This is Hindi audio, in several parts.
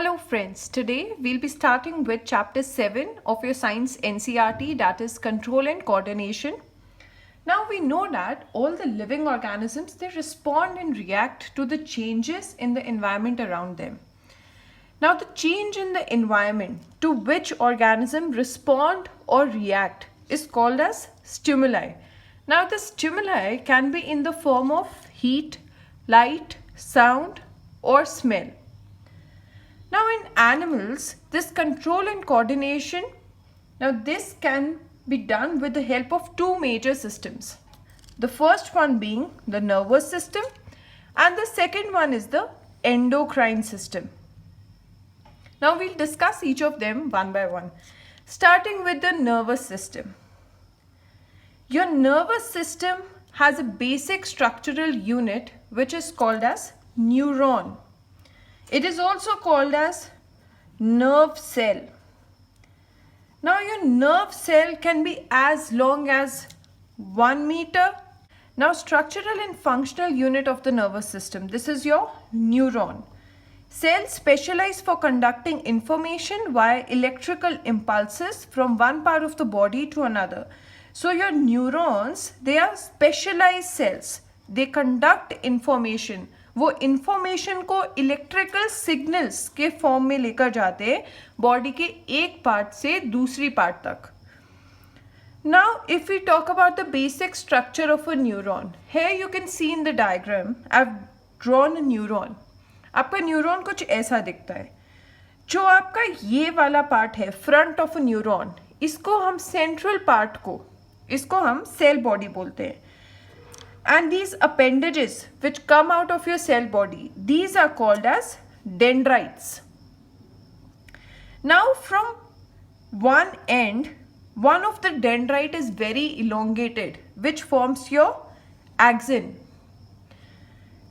Hello friends, today we'll be starting with chapter 7 of your science NCERT, that is control and coordination. Now we know that all the living organisms, they respond and react to the changes in the environment around them. Now the change in the environment to which organism respond or react is called as stimuli. Now the stimuli can be in the form of heat, light, sound or smell. Now in animals, this control and coordination, now this can be done with the help of two major systems. The first one being the nervous system and the second one is the endocrine system. Now we'll discuss each of them one by one, starting with the nervous system. Your nervous system has a basic structural unit which is called as neuron. It is also called as nerve cell. Now your nerve cell can be as long as 1 meter. Now structural and functional unit of the nervous system, this is your neuron. Cells specialize for conducting information via electrical impulses from one part of the body to another. So your neurons, they are specialized cells. They conduct information. वो इंफॉर्मेशन को इलेक्ट्रिकल सिग्नल्स के फॉर्म में लेकर जाते हैं बॉडी के एक पार्ट से दूसरी पार्ट तक. Now if we talk about the basic structure of a neuron, here you can see in the diagram I have drawn a neuron. आपका न्यूरॉन कुछ ऐसा दिखता है. जो आपका ये वाला पार्ट है फ्रंट ऑफ अ न्यूरॉन, इसको हम सेंट्रल पार्ट को, इसको हम सेल बॉडी बोलते हैं. And these appendages which come out of your cell body, these are called as dendrites. Now from one end, one of the dendrite is very elongated, which forms your axon.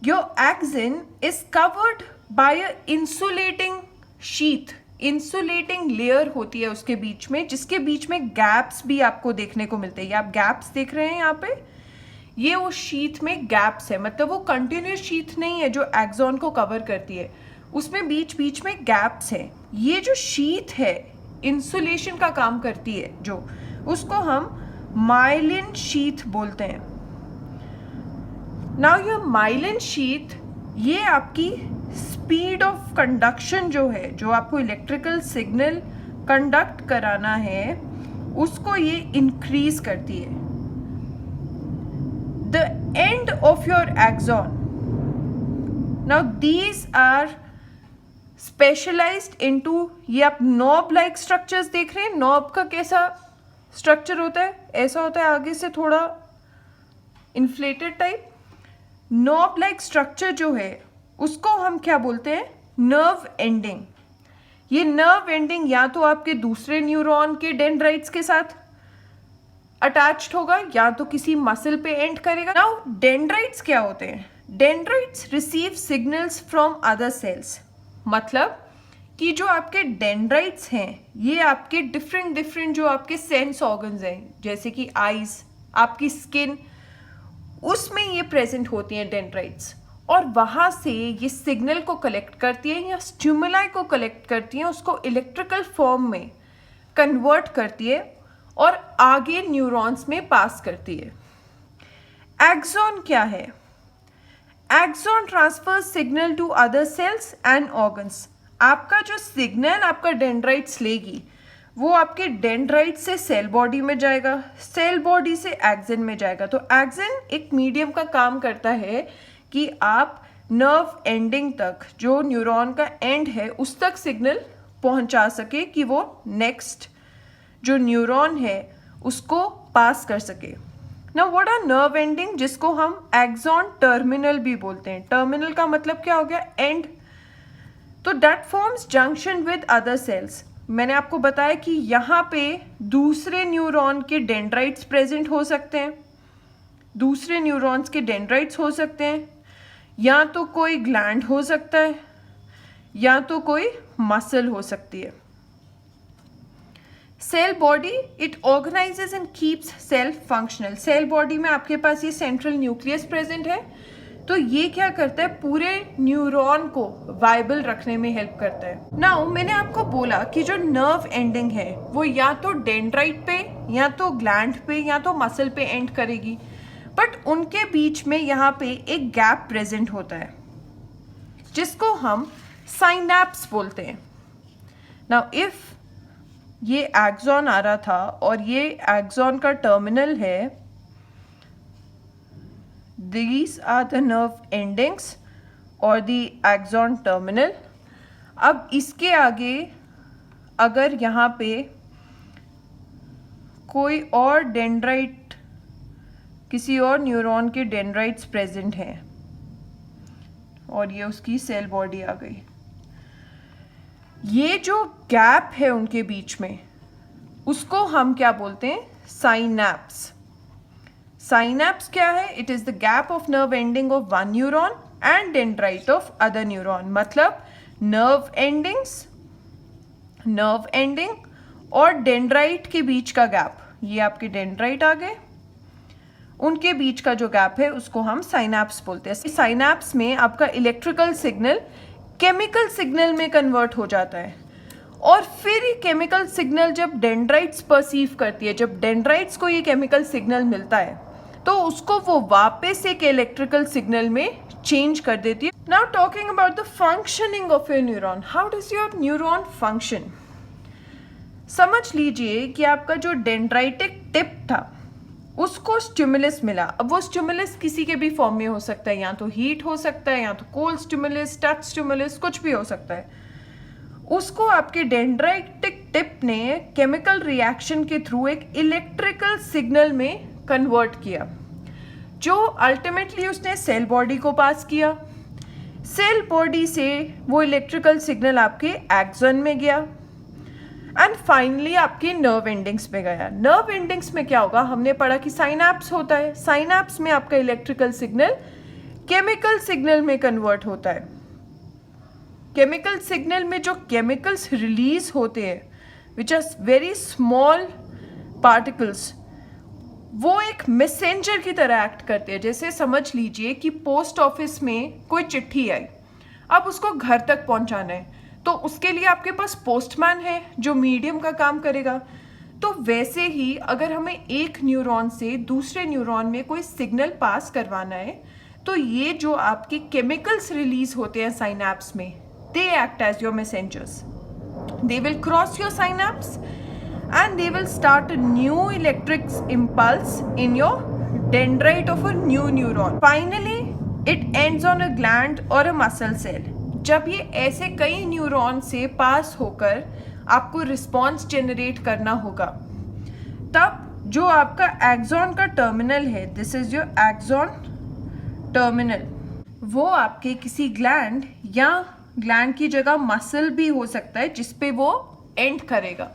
Your axon is covered by a insulating sheath. Insulating layer होती है उसके बीच में, जिसके बीच में गैप्स भी आपको देखने को मिलते हैं. ये आप गैप्स देख रहे हैं यहाँ पे, ये वो शीथ में गैप्स है. मतलब वो कंटिन्यूस शीथ नहीं है जो एक्सॉन को कवर करती है, उसमें बीच बीच में गैप्स है. ये जो शीथ है इंसुलेशन का काम करती है, जो उसको हम माइलिन शीथ बोलते हैं. नाउ योर माइलिन शीथ, ये आपकी स्पीड ऑफ कंडक्शन जो है, जो आपको इलेक्ट्रिकल सिग्नल कंडक्ट कराना है, उसको ये इंक्रीज करती है. The end of your axon, now these are specialized into, ये आप नॉब लाइक स्ट्रक्चर्स देख रहे हैं. नॉब का कैसा स्ट्रक्चर होता है, ऐसा होता है आगे से थोड़ा inflated type. Knob like structure जो है उसको हम क्या बोलते हैं, नर्व एंडिंग. ये नर्व एंडिंग या तो आपके दूसरे न्यूरॉन के डेंड्राइट्स के साथ अटैच्ड होगा या तो किसी मसल पे एंड करेगा. नाउ डेंड्राइट्स क्या होते हैं, dendrites receive signals from other sales. मतलब कि जो आपके डेंड्राइट्स हैं ये आपके डिफरेंट जो आपके सेंस ऑर्गन्स हैं, जैसे कि आईज, आपकी स्किन, उसमें ये प्रेजेंट होती हैं डेंड्राइट्स. और वहाँ से ये सिग्नल को कलेक्ट करती है या स्टिमुलाई को कलेक्ट करती है, उसको इलेक्ट्रिकल फॉर्म में कन्वर्ट करती है और आगे न्यूरॉन्स में पास करती है. एक्सॉन क्या है, axon transfer signal to other cells and organs. आपका जो सिग्नल आपका डेंड्राइट्स लेगी वो आपके डेंड्राइट से सेल बॉडी में जाएगा, सेल बॉडी से एक्सन में जाएगा. तो एक्सन एक मीडियम का काम करता है कि आप नर्व एंडिंग तक, जो न्यूरॉन का एंड है, उस तक सिग्नल पहुंचा सके कि वो नेक्स्ट जो न्यूरॉन है उसको पास कर सके. Now what are nerve ending, जिसको हम एक्सॉन टर्मिनल भी बोलते हैं. टर्मिनल का मतलब क्या हो गया, एंड. तो that forms junction with other sales. मैंने आपको बताया कि यहाँ पे दूसरे न्यूरॉन के डेंड्राइट्स प्रेजेंट हो सकते हैं, दूसरे न्यूरॉन्स के डेंड्राइट्स हो सकते हैं, या तो कोई ग्लैंड हो सकता है, या तो कोई मसल हो सकती है. Cell body, it organises and keeps cell functional. Cell body में आपके पास ये सेंट्रल न्यूक्लियस प्रेजेंट है तो ये क्या करता है, पूरे न्यूरॉन को वाइबल रखने में हेल्प करता है। नाउ मैंने आपको बोला कि जो नर्व एंडिंग है वो या तो डेंड्राइट पे, या तो ग्लैंड पे, या तो मसल पे एंड करेगी, बट उनके बीच में यहाँ पे एक गैप प्रेजेंट होता है जिसको हम साइनैप्स बोलते हैं। नाउ इफ ये एक्सॉन आ रहा था और ये एक्सॉन का टर्मिनल है, these are the nerve endings और the axon terminal। अब इसके आगे अगर यहाँ पे कोई और डेंड्राइट, किसी और न्यूरॉन के डेंड्राइट्स प्रेजेंट हैं और ये उसकी सेल बॉडी आ गई, ये जो गैप है उनके बीच में उसको हम क्या बोलते हैं, साइनैप्स। साइनैप्स क्या है, it is the gap of nerve ending of one neuron and dendrite of other neuron. मतलब नर्व एंडिंग और डेंड्राइट के बीच का गैप, ये आपके डेंड्राइट आ गए, उनके बीच का जो गैप है उसको हम साइनैप्स बोलते हैं। साइनैप्स में आपका इलेक्ट्रिकल सिग्नल केमिकल सिग्नल में कन्वर्ट हो जाता है और फिर ये केमिकल सिग्नल जब डेंड्राइट्स परसीव करती है, जब डेंड्राइट्स को ये केमिकल सिग्नल मिलता है तो उसको वो वापस एक इलेक्ट्रिकल सिग्नल में चेंज कर देती है। Now talking about the functioning of your neuron, how does your neuron function. समझ लीजिए कि आपका जो डेंड्राइटिक टिप था उसको स्टिमुलस मिला। अब वो स्टिमुलस किसी के भी फॉर्म में हो सकता है, या तो हीट हो सकता है, या तो कोल्ड स्टिमुलस, टच स्टिमुलस, कुछ भी हो सकता है। उसको आपके डेंड्राइटिक टिप ने केमिकल रिएक्शन के थ्रू एक इलेक्ट्रिकल सिग्नल में कन्वर्ट किया, जो अल्टीमेटली उसने सेल बॉडी को पास किया। सेल बॉडी से वो इलेक्ट्रिकल सिग्नल आपके एक्सॉन में गया एंड फाइनली आपके नर्व एंडिंग्स में गया। नर्व एंडिंग्स में क्या होगा, हमने पढ़ा कि साइनैप्स होता है, साइनैप्स में आपका इलेक्ट्रिकल सिग्नल केमिकल सिग्नल में कन्वर्ट होता है। केमिकल सिग्नल में जो केमिकल्स रिलीज होते हैं which are very small particles, वो एक मैसेंजर की तरह एक्ट करते हैं। जैसे समझ लीजिए कि पोस्ट ऑफिस में कोई चिट्ठी आई, अब उसको घर तक पहुंचाना है, तो उसके लिए आपके पास पोस्टमैन है जो मीडियम का काम करेगा। तो वैसे ही अगर हमें एक न्यूरॉन से दूसरे न्यूरॉन में कोई सिग्नल पास करवाना है, तो ये जो आपके केमिकल्स रिलीज होते हैं साइनैप्स में, they act as your messengers. They will cross your synapse and they will start a new electric impulse in your dendrite of a new neuron. Finally, it ends on a gland or a muscle cell. जब ये ऐसे कई न्यूरॉन से पास होकर आपको रिस्पॉन्स जनरेट करना होगा, तब जो आपका एक्सॉन का टर्मिनल है, this is your axon terminal, वो आपके किसी ग्लैंड या ग्लैंड की जगह मसल भी हो सकता है जिसपे वो एंड करेगा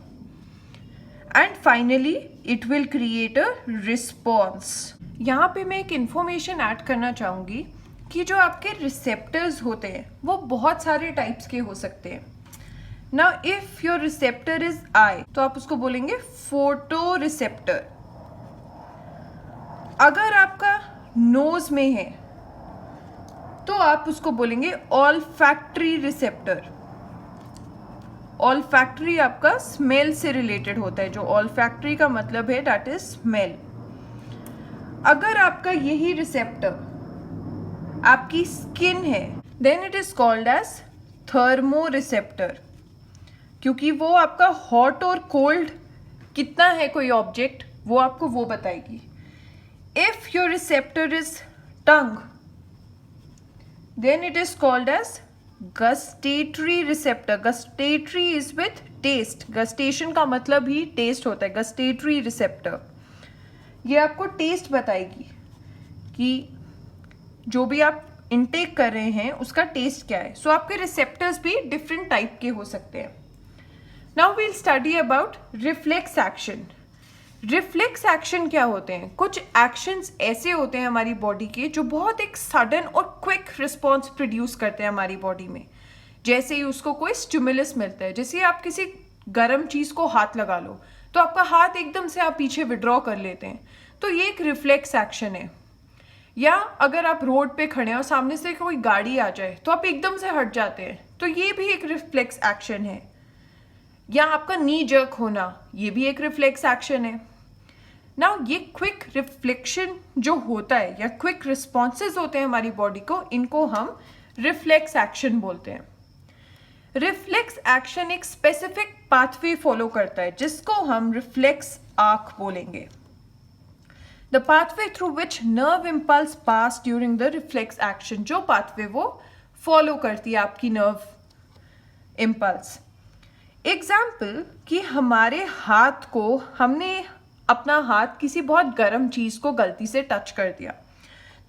and finally it will create a response. यहाँ पे मैं एक इंफॉर्मेशन ऐड करना चाहूँगी कि जो आपके रिसेप्टर्स होते हैं वो बहुत सारे टाइप्स के हो सकते हैं। Now if your receptor is I, तो आप उसको बोलेंगे फोटो रिसेप्टर। अगर आपका नोज में है तो आप उसको बोलेंगे ऑल्फैक्टरी रिसेप्टर। ऑल्फैक्टरी आपका स्मेल से रिलेटेड होता है, जो ऑल्फैक्टरी का मतलब है दैट इज स्मेल। अगर आपका यही रिसेप्टर आपकी स्किन है, then it is called as thermoreceptor, क्योंकि वो आपका हॉट और कोल्ड कितना है कोई ऑब्जेक्ट, वो आपको वो बताएगी। If your receptor is tongue, then it is called as gustatory receptor. Gustatory is with taste. Gustation का मतलब ही taste होता है। gustatory receptor ये आपको taste बताएगी कि जो भी आप intake कर रहे हैं उसका taste क्या है। So आपके receptors भी different type के हो सकते हैं। Now we'll study about reflex action. Reflex action क्या होते हैं? कुछ एक्शंस ऐसे होते हैं हमारी बॉडी के जो बहुत एक सडन और क्विक रिस्पॉन्स प्रोड्यूस करते हैं हमारी बॉडी में। जैसे ही उसको कोई स्टिमुलस मिलता है, जैसे आप किसी गर्म चीज़ को हाथ लगा लो तो आपका हाथ एकदम से आप पीछे विड्रॉ कर लेते हैं, तो ये एक रिफ्लेक्स एक्शन है। या अगर आप रोड पे खड़े हैं और सामने से कोई गाड़ी आ जाए तो आप एकदम से हट जाते हैं, तो ये भी एक रिफ्लेक्स एक्शन है। या आपका नी जर्क होना, ये भी एक रिफ्लेक्स एक्शन है। नाउ ये क्विक रिफ्लेक्शन जो होता है या क्विक रिस्पॉन्सेज होते हैं हमारी बॉडी को, इनको हम रिफ्लेक्स एक्शन बोलते हैं। रिफ्लेक्स एक्शन एक स्पेसिफिक पाथवे फॉलो करता है जिसको हम रिफ्लेक्स आर्क बोलेंगे। The pathway through which nerve impulse pass during the reflex action, जो पाथवे वो फॉलो करती है आपकी नर्व इम्पल्स। एग्जाम्पल कि हमारे हाथ को, हमने अपना हाथ किसी बहुत गर्म चीज को गलती से टच कर दिया,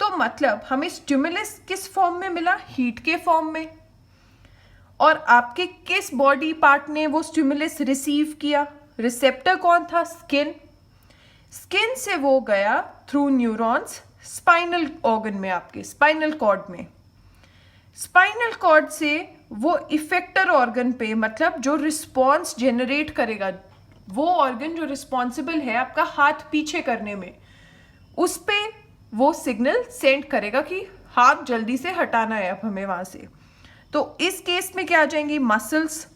तो मतलब हमें स्टिमुलस किस फॉर्म में मिला? हीट के फॉर्म में। और आपके किस बॉडी पार्ट ने वो स्टिमुलस रिसीव किया? रिसेप्टर कौन था? स्किन। स्किन से वो गया थ्रू न्यूरॉन्स स्पाइनल ऑर्गन में, आपके स्पाइनल कॉर्ड में। स्पाइनल कॉर्ड से वो इफेक्टर ऑर्गन पे, मतलब जो रिस्पॉन्स जनरेट करेगा, वो ऑर्गन जो रिस्पॉन्सिबल है आपका हाथ पीछे करने में, उस पे वो सिग्नल सेंड करेगा कि हाथ जल्दी से हटाना है अब हमें वहां से। तो इस केस में क्या आ जाएंगी? मसल्स।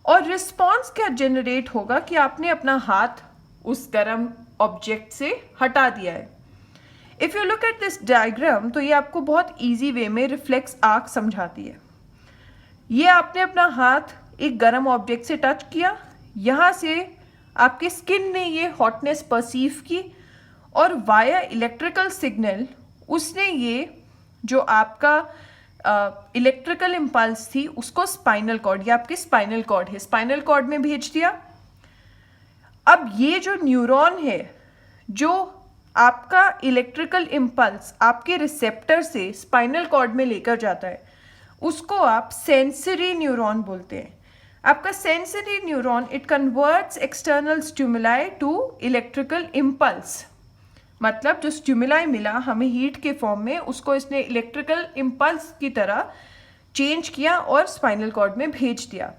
और रिस्पॉन्स क्या जनरेट होगा कि आपने अपना हाथ उस गर्म ऑब्जेक्ट से हटा दिया है। If you look at this diagram, तो ये आपको बहुत इजी वे में रिफ्लेक्स आर्क समझाती है। ये आपने अपना हाथ एक गर्म ऑब्जेक्ट से टच किया, यहाँ से आपके स्किन ने ये हॉटनेस परसीव की और वाया इलेक्ट्रिकल सिग्नल उसने ये जो आपका इलेक्ट्रिकल इम्पल्स थी उसको स्पाइनल कॉर्ड, ये आपके स्पाइनल कॉर्ड है, स्पाइनल कॉर्ड में भेज दिया। अब ये जो न्यूरॉन है जो आपका इलेक्ट्रिकल इम्पल्स आपके रिसेप्टर से स्पाइनल कॉर्ड में लेकर जाता है, उसको आप सेंसरी न्यूरॉन बोलते हैं। आपका sensory neuron it converts external stimuli to electrical impulse, मतलब जो स्टिमुलाई मिला हमें हीट के फॉर्म में, उसको इसने इलेक्ट्रिकल इम्पल्स की तरह चेंज किया और स्पाइनल कॉर्ड में भेज दिया।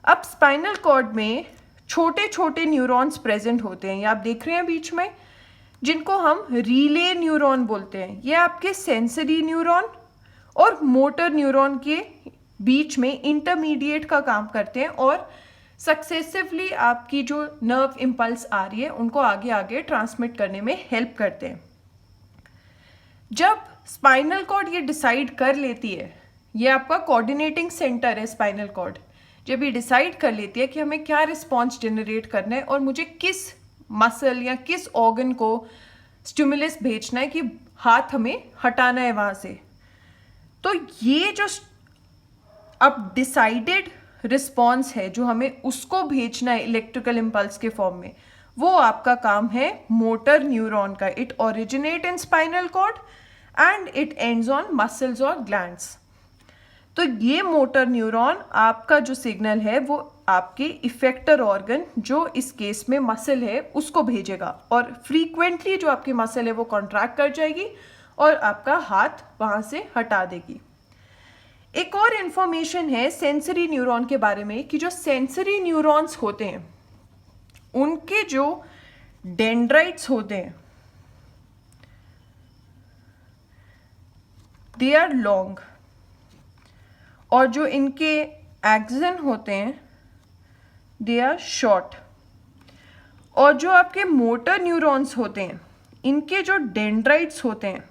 अब स्पाइनल कॉर्ड में छोटे छोटे न्यूरॉन्स प्रेजेंट होते हैं, ये आप देख रहे हैं बीच में, जिनको हम रिले न्यूरॉन बोलते हैं। ये आपके सेंसरी न्यूरॉन और मोटर न्यूरॉन के बीच में इंटरमीडिएट का काम करते हैं और सक्सेसिवली आपकी जो नर्व इम्पल्स आ रही है उनको आगे आगे ट्रांसमिट करने में हेल्प करते हैं। जब स्पाइनल कॉर्ड ये डिसाइड कर लेती है, ये आपका कोऑर्डिनेटिंग सेंटर है स्पाइनल कॉर्ड, जब ये डिसाइड कर लेती है कि हमें क्या रिस्पॉन्स जनरेट करना है और मुझे किस मसल या किस ऑर्गन को स्टिमुलस भेजना है कि हाथ हमें हटाना है वहां से, तो ये जो अब डिसाइडेड रिस्पॉन्स है जो हमें उसको भेजना है इलेक्ट्रिकल इम्पल्स के फॉर्म में, वो आपका काम है मोटर न्यूरॉन का। It originate in spinal cord and it ends on muscles और ग्लैंड्स। तो ये मोटर न्यूरॉन आपका जो सिग्नल है वो आपके इफेक्टर ऑर्गन, जो इस केस में मसल है, उसको भेजेगा और फ्रीक्वेंटली जो आपकी मसल है वो कॉन्ट्रैक्ट कर जाएगी और आपका हाथ वहां से हटा देगी। एक और इंफॉर्मेशन है सेंसरी न्यूरॉन के बारे में कि जो सेंसरी न्यूरॉन्स होते हैं उनके जो डेंड्राइट्स होते हैं दे आर लॉन्ग, और जो इनके एक्सन होते हैं दे आर शॉर्ट। और जो आपके मोटर न्यूरॉन्स होते हैं इनके जो डेंड्राइट्स होते हैं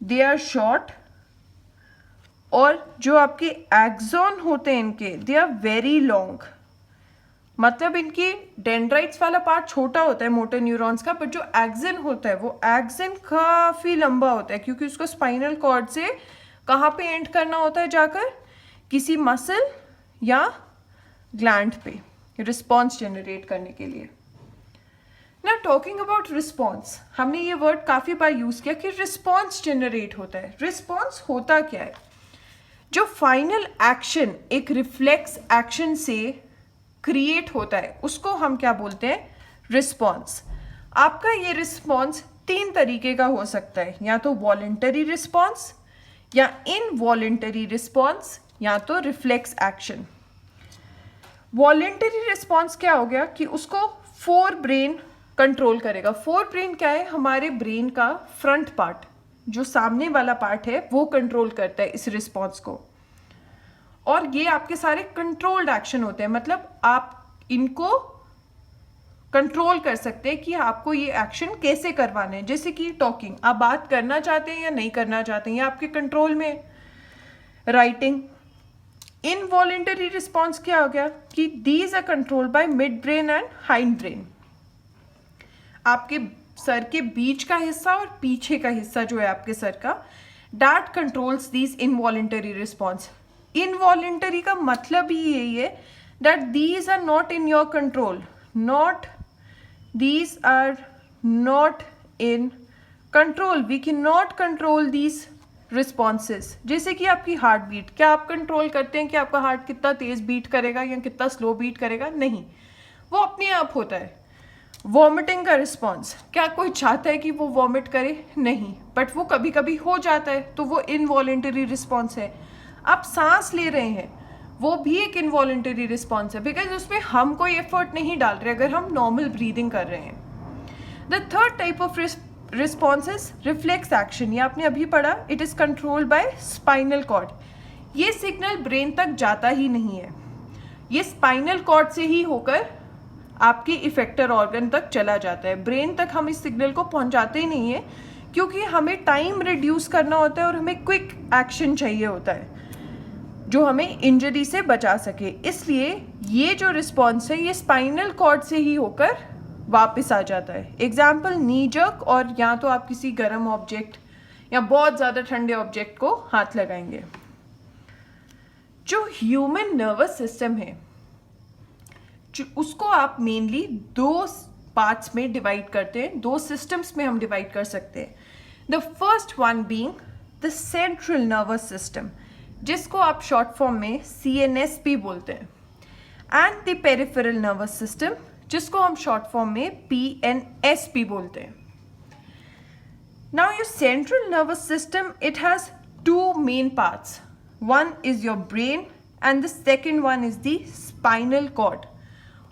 दे आर शॉर्ट, और जो आपके एक्सॉन होते हैं इनके दे आर वेरी लॉन्ग। मतलब इनकी डेंड्राइट्स वाला पार्ट छोटा होता है मोटर न्यूरॉन्स का, पर जो एक्सन होता है वो एक्सन काफ़ी लंबा होता है, क्योंकि उसको स्पाइनल कॉर्ड से कहाँ पे एंड करना होता है जाकर? किसी मसल या ग्लैंड पे रिस्पॉन्स जनरेट करने के लिए। ना टॉकिंग अबाउट रिस्पॉन्स, हमने ये वर्ड काफ़ी बार यूज़ किया कि रिस्पॉन्स जनरेट होता है। रिस्पॉन्स होता क्या है? जो फाइनल एक्शन एक रिफ्लेक्स एक्शन से क्रिएट होता है उसको हम क्या बोलते हैं? रिस्पॉन्स। आपका ये रिस्पॉन्स 3 तरीके का हो सकता है, या तो वॉलेंटरी रिस्पॉन्स, या इनवॉलेंटरी रिस्पॉन्स, या तो रिफ्लेक्स एक्शन। वॉलेंटरी रिस्पॉन्स क्या हो गया कि उसको फोर ब्रेन कंट्रोल करेगा। फोर ब्रेन क्या है? हमारे ब्रेन का फ्रंट पार्ट, जो सामने वाला पार्ट है, वो कंट्रोल करता है इस रिस्पॉन्स को। और ये आपके सारे कंट्रोल्ड एक्शन होते हैं, मतलब आप इनको कंट्रोल कर सकते हैं कि आपको ये एक्शन कैसे करवाने हैं। जैसे कि टॉकिंग, आप बात करना चाहते हैं या नहीं करना चाहते हैं, ये आपके कंट्रोल में। राइटिंग, इनवॉलेंटरी रिस्पॉन्स क्या हो गया कि these are controlled by mid brain and hind brain. आपके सर के बीच का हिस्सा और पीछे का हिस्सा जो है आपके सर का, that controls these involuntary response. Involuntary का मतलब ही यही है that these are not in your control, these are not in control, we cannot control these responses। जैसे कि आपकी हार्ट बीट, क्या आप कंट्रोल करते हैं कि आपका हार्ट कितना तेज बीट करेगा या कितना स्लो बीट करेगा? नहीं, वो अपने आप होता है। वॉमिटिंग का रिस्पॉन्स, क्या कोई चाहता है कि वो वॉमिट करे? नहीं, बट वो कभी कभी हो जाता है, तो वो इनवॉलेंटरी रिस्पॉन्स है। आप सांस ले रहे हैं, वो भी एक इनवॉलेंटरी रिस्पॉन्स है, बिकॉज उसमें हम कोई एफर्ट नहीं डाल रहे अगर हम नॉर्मल ब्रीदिंग कर रहे हैं। The third type of response is reflex action. ये आपने अभी पढ़ा, it is controlled by spinal cord. ये सिग्नल ब्रेन तक जाता ही नहीं है, ये स्पाइनल कॉर्ड से ही होकर आपके इफेक्टर ऑर्गन तक चला जाता है। ब्रेन तक हम इस सिग्नल को पहुंचाते ही नहीं है, क्योंकि हमें टाइम रिड्यूस करना होता है और हमें क्विक एक्शन चाहिए होता है जो हमें इंजरी से बचा सके। इसलिए ये जो रिस्पॉन्स है ये स्पाइनल कॉर्ड से ही होकर वापस आ जाता है। एग्जाम्पल, नी जर्क, और या तो आप किसी गर्म ऑब्जेक्ट या बहुत ज़्यादा ठंडे ऑब्जेक्ट को हाथ लगाएंगे। जो ह्यूमन नर्वस सिस्टम है, उसको आप मेनली दो पार्ट्स में डिवाइड करते हैं, दो सिस्टम्स में हम डिवाइड कर सकते हैं। The first one being the central nervous system, जिसको आप शॉर्ट फॉर्म में CNS भी बोलते हैं, and the peripheral nervous system, जिसको हम शॉर्ट फॉर्म में PNS भी बोलते हैं। Now your central nervous system, it has two main parts, one is your brain and the second one is the spinal cord.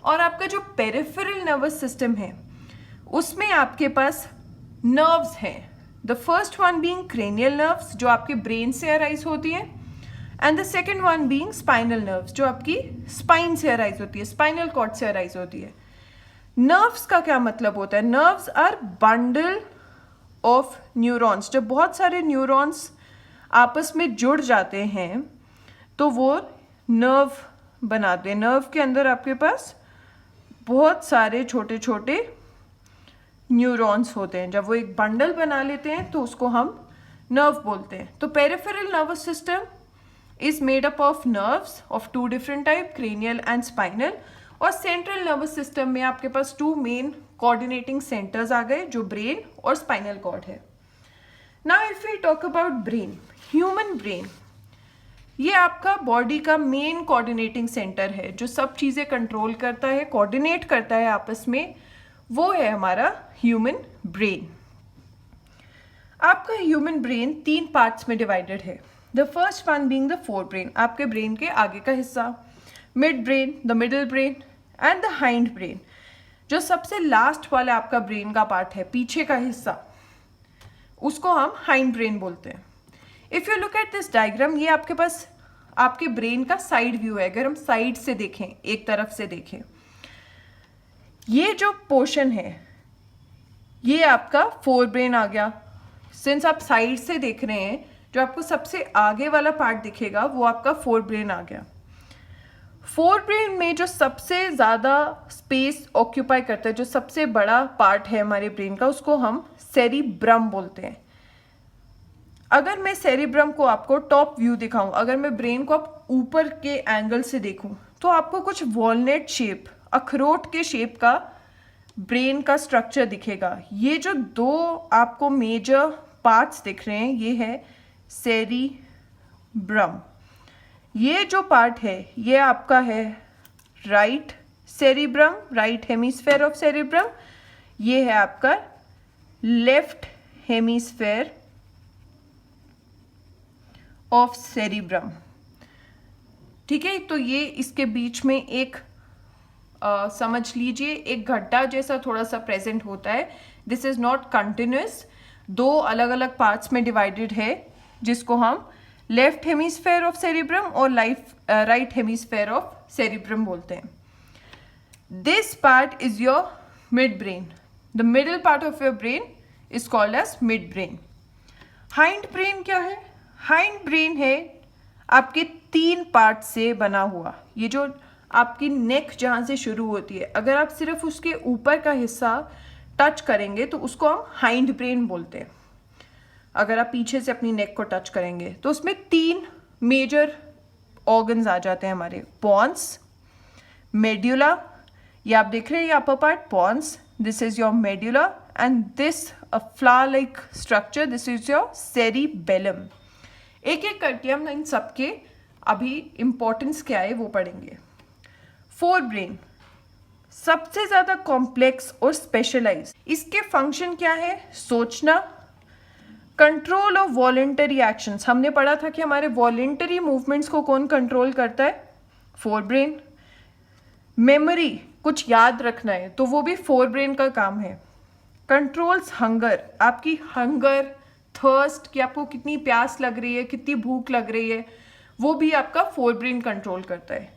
और आपका जो पेरिफेरल नर्वस सिस्टम है उसमें आपके पास नर्व्स हैं। The first one being cranial nerves, जो आपके ब्रेन से अराइज होती है, and the second one being spinal nerves, जो आपकी स्पाइन से अराइज होती है, स्पाइनल कॉर्ड से अराइज होती है। नर्व्स का क्या मतलब होता है? Nerves are bundle of neurons. जब बहुत सारे न्यूरॉन्स आपस में जुड़ जाते हैं तो वो नर्व बनाते हैं। नर्व के अंदर आपके पास बहुत सारे छोटे छोटे न्यूरॉन्स होते हैं, जब वो एक बंडल बना लेते हैं तो उसको हम नर्व बोलते हैं। तो peripheral nervous system is made up of nerves of two different type, cranial and spinal। और सेंट्रल नर्वस सिस्टम में आपके पास टू मेन कोऑर्डिनेटिंग सेंटर्स आ गए, जो ब्रेन और स्पाइनल कॉर्ड है। Now if we talk about brain, human brain, ये आपका बॉडी का मेन कोऑर्डिनेटिंग सेंटर है, जो सब चीज़ें कंट्रोल करता है, कोऑर्डिनेट करता है आपस में, वो है हमारा ह्यूमन ब्रेन। आपका ह्यूमन ब्रेन तीन पार्ट्स में डिवाइडेड है। The first one being the fore brain, आपके ब्रेन के आगे का हिस्सा, mid brain, the middle brain and the hind brain, जो सबसे लास्ट वाला आपका ब्रेन का पार्ट है, पीछे का हिस्सा, उसको हम हाइंड ब्रेन बोलते हैं। If you look at this diagram, ये आपके पास आपके ब्रेन का साइड व्यू है। अगर हम साइड से देखें, एक तरफ से देखें, ये जो पोर्शन है ये आपका फोर ब्रेन आ गया। सिंस आप साइड से देख रहे हैं, जो आपको सबसे आगे वाला पार्ट दिखेगा वो आपका फोर ब्रेन आ गया। फोर ब्रेन में जो सबसे ज़्यादा स्पेस ऑक्यूपाई करता है, जो सबसे बड़ा पार्ट है हमारे ब्रेन का, उसको हम सेरिब्रम बोलते हैं। अगर मैं सेरिब्रम को आपको टॉप व्यू दिखाऊं, अगर मैं ब्रेन को आप ऊपर के एंगल से देखूं, तो आपको कुछ वॉलनट शेप, अखरोट के शेप का ब्रेन का स्ट्रक्चर दिखेगा। ये जो दो आपको मेजर पार्ट्स दिख रहे हैं, ये है सेरिब्रम। ये जो पार्ट है ये आपका है right cerebrum, right hemisphere of cerebrum. ये है आपका लेफ्ट हेमिस्फेयर ऑफ सेरिब्रम। ठीक है, तो ये इसके बीच में एक समझ लीजिए एक गड्ढा जैसा थोड़ा सा प्रेजेंट होता है. दिस इज नॉट कंटिन्यूस, दो अलग अलग पार्ट्स में डिवाइडेड है, जिसको हम लेफ्ट हेमिस्फेयर ऑफ सेरिब्रम और राइट हेमिस्फेयर ऑफ सेरिब्रम बोलते हैं. This part is your mid brain. The middle part of your brain is called as mid brain. Hind brain क्या है? हाइंड ब्रेन है आपके 3 पार्ट से बना हुआ. ये जो आपकी नेक जहाँ से शुरू होती है, अगर आप सिर्फ उसके ऊपर का हिस्सा टच करेंगे तो उसको हम हाइंड ब्रेन बोलते हैं. अगर आप पीछे से अपनी नेक को टच करेंगे तो उसमें 3 मेजर ऑर्गन्स आ जाते हैं हमारे. पॉन्स, मेड्यूला, ये आप देख रहे हैं ये upper part pons, this is your medulla, and this a flower like structure, this is your cerebellum. एक एक करके हम इन सबके अभी इम्पोर्टेंस क्या है वो पढ़ेंगे. फोर ब्रेन सबसे ज्यादा कॉम्प्लेक्स और स्पेशलाइज. इसके फंक्शन क्या है? सोचना, कंट्रोल ऑफ वॉलेंटरी एक्शंस. हमने पढ़ा था कि हमारे वॉलेंटरी मूवमेंट्स को कौन कंट्रोल करता है? Fore brain. मेमोरी, कुछ याद रखना है तो वो भी फोर ब्रेन का काम है. कंट्रोल्स हंगर, आपकी हंगर, थर्स्ट, कि आपको कितनी प्यास लग रही है, कितनी भूख लग रही है, वो भी आपका फोर ब्रेन कंट्रोल करता है.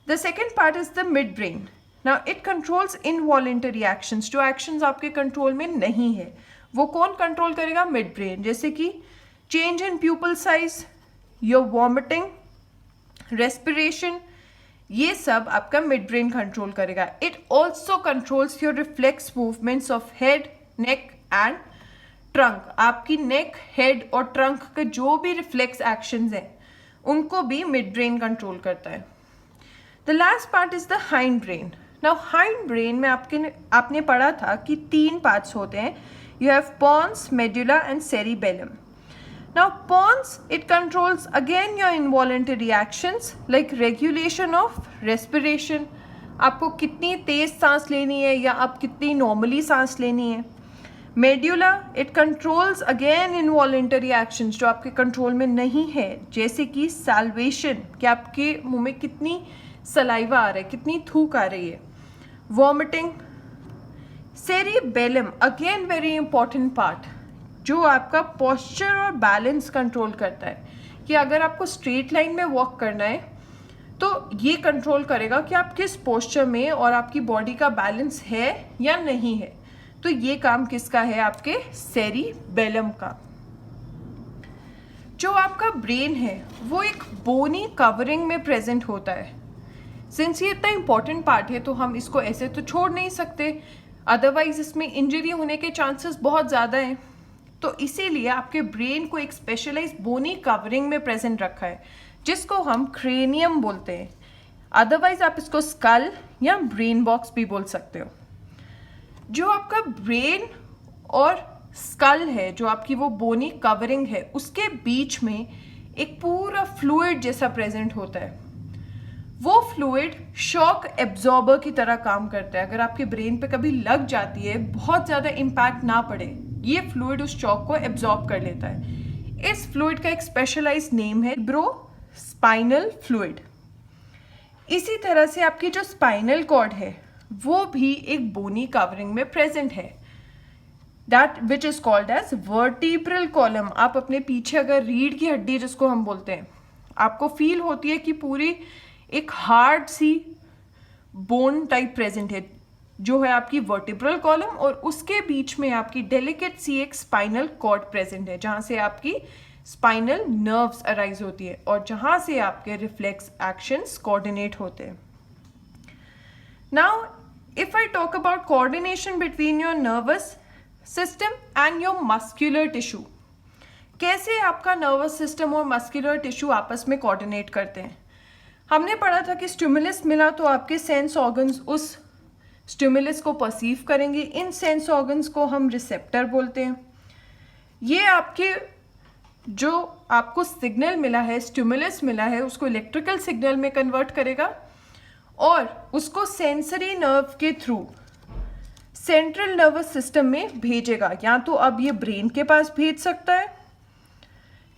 The second part is the mid brain. Now it controls involuntary actions. जो एक्शंस आपके कंट्रोल में नहीं है वो कौन कंट्रोल करेगा? Mid brain. जैसे कि change in pupil size, your vomiting, respiration, ये सब आपका मिड ब्रेन कंट्रोल करेगा. It also controls your reflex movements of head, neck and trunk. आपकी नेक, हेड और ट्रंक के जो भी रिफ्लेक्स एक्शंस हैं उनको भी मिड ब्रेन कंट्रोल करता है. The last part is the hind brain. Now hind brain में आपने पढ़ा था कि 3 पार्ट्स होते हैं. You have pons, medulla and cerebellum. Now pons, it controls again your involuntary actions like regulation of respiration. आपको कितनी तेज सांस लेनी है या आप कितनी नॉर्मली सांस लेनी है. Medulla, it controls again involuntary actions जो आपके कंट्रोल में नहीं है, जैसे कि salivation, कि आपके मुंह में कितनी सलाइवा आ रहा है, कितनी थूक आ रही है. Vomiting. Cerebellum, again very important part, जो आपका पोस्चर और बैलेंस कंट्रोल करता है. कि अगर आपको स्ट्रेट लाइन में वॉक करना है तो ये कंट्रोल करेगा कि आप किस पोस्चर में और आपकी बॉडी का बैलेंस है या नहीं है. तो ये काम किसका है? आपके सेरिबेलम का. जो आपका ब्रेन है वो एक बोनी कवरिंग में प्रेजेंट होता है. सिंस ये इतना इंपॉर्टेंट पार्ट है तो हम इसको ऐसे तो छोड़ नहीं सकते, अदरवाइज इसमें इंजरी होने के चांसेस बहुत ज़्यादा हैं. तो इसीलिए आपके ब्रेन को एक स्पेशलाइज बोनी कवरिंग में प्रेजेंट रखा है, जिसको हम क्रेनियम बोलते हैं. अदरवाइज आप इसको स्कल या ब्रेन बॉक्स भी बोल सकते हो. जो आपका ब्रेन और स्कल है, जो आपकी वो बोनी कवरिंग है, उसके बीच में एक पूरा फ्लूइड जैसा प्रेजेंट होता है. वो फ्लूइड शॉक एब्जॉर्बर की तरह काम करता है. अगर आपके ब्रेन पे कभी लग जाती है, बहुत ज़्यादा इम्पैक्ट ना पड़े, ये फ्लूइड उस शॉक को एब्जॉर्ब कर लेता है. इस फ्लूइड का एक स्पेशलाइज्ड नेम है सेरिब्रोस्पाइनल फ्लूइड. इसी तरह से आपकी जो स्पाइनल कॉर्ड है वो भी एक बोनी कवरिंग में प्रेजेंट है, that which is called as vertebral column. आप अपने पीछे अगर रीढ़ की हड्डी जिसको हम बोलते हैं, आपको फील होती है कि पूरी एक हार्ड सी बोन टाइप प्रेजेंट है, जो है आपकी वर्टिब्रल कॉलम, और उसके बीच में आपकी डेलिकेट सी एक स्पाइनल कॉर्ड प्रेजेंट है, जहां से आपकी स्पाइनल नर्व्स अराइज होती है और जहां से आपके रिफ्लेक्स एक्शंस कोऑर्डिनेट होते हैं. Now if I talk about coordination between your nervous system and your muscular tissue, कैसे आपका नर्वस सिस्टम और मस्कुलर टिश्यू आपस में कोऑर्डिनेट करते हैं. हमने पढ़ा था कि स्टिमुलस मिला तो आपके सेंस ऑर्गन्स उस स्टिमुलस को परसीव करेंगे. इन सेंस ऑर्गन्स को हम रिसेप्टर बोलते हैं. ये आपके जो आपको सिग्नल मिला है, स्टिमुलस मिला है, उसको इलेक्ट्रिकल सिग्नल में कन्वर्ट करेगा और उसको सेंसरी नर्व के थ्रू सेंट्रल नर्वस सिस्टम में भेजेगा. या तो अब ये ब्रेन के पास भेज सकता है,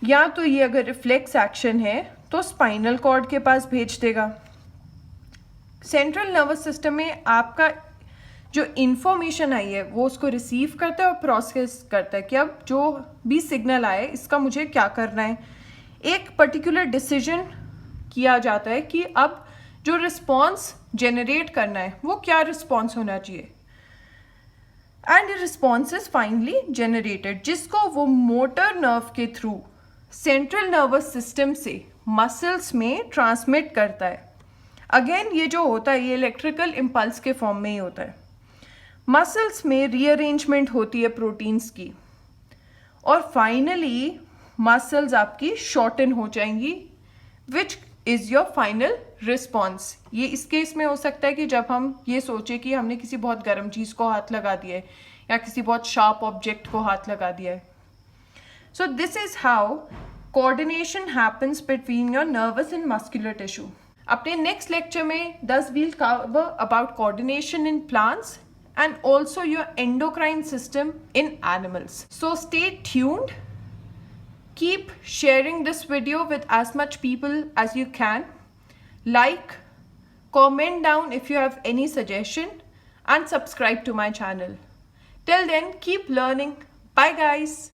या तो ये अगर रिफ्लेक्स एक्शन है तो स्पाइनल कॉर्ड के पास भेज देगा. सेंट्रल नर्वस सिस्टम में आपका जो इन्फॉर्मेशन आई है वो उसको रिसीव करता है और प्रोसेस करता है कि अब जो भी सिग्नल आए इसका मुझे क्या करना है। एक पर्टिकुलर डिसीजन किया जाता है कि अब जो रिस्पॉन्स जनरेट करना है वो क्या रिस्पॉन्स होना चाहिए, and response is finally generated, जिसको वो मोटर नर्व के थ्रू सेंट्रल नर्वस सिस्टम से मसल्स में ट्रांसमिट करता है। अगेन ये जो होता है ये इलेक्ट्रिकल इम्पल्स के फॉर्म में ही होता है। मसल्स में रीअरेंजमेंट होती है प्रोटीन्स की और फाइनली मसल्स आपकी शॉर्टन हो जाएंगी, which is your final response. ये इस केस में हो सकता है कि जब हम ये सोचे कि हमने किसी बहुत गर्म चीज़ को हाथ लगा दिया है या किसी बहुत शार्प ऑब्जेक्ट को हाथ लगा दिया है। So this is how coordination happens between your nervous and muscular tissue. अपने नेक्स्ट लेक्चर में thus we'll cover about coordination in plants and also your endocrine system in animals. So stay tuned. Keep sharing this video with as much people as you can. Like, comment down if you have any suggestion and subscribe to my channel. Till then, keep learning. Bye guys.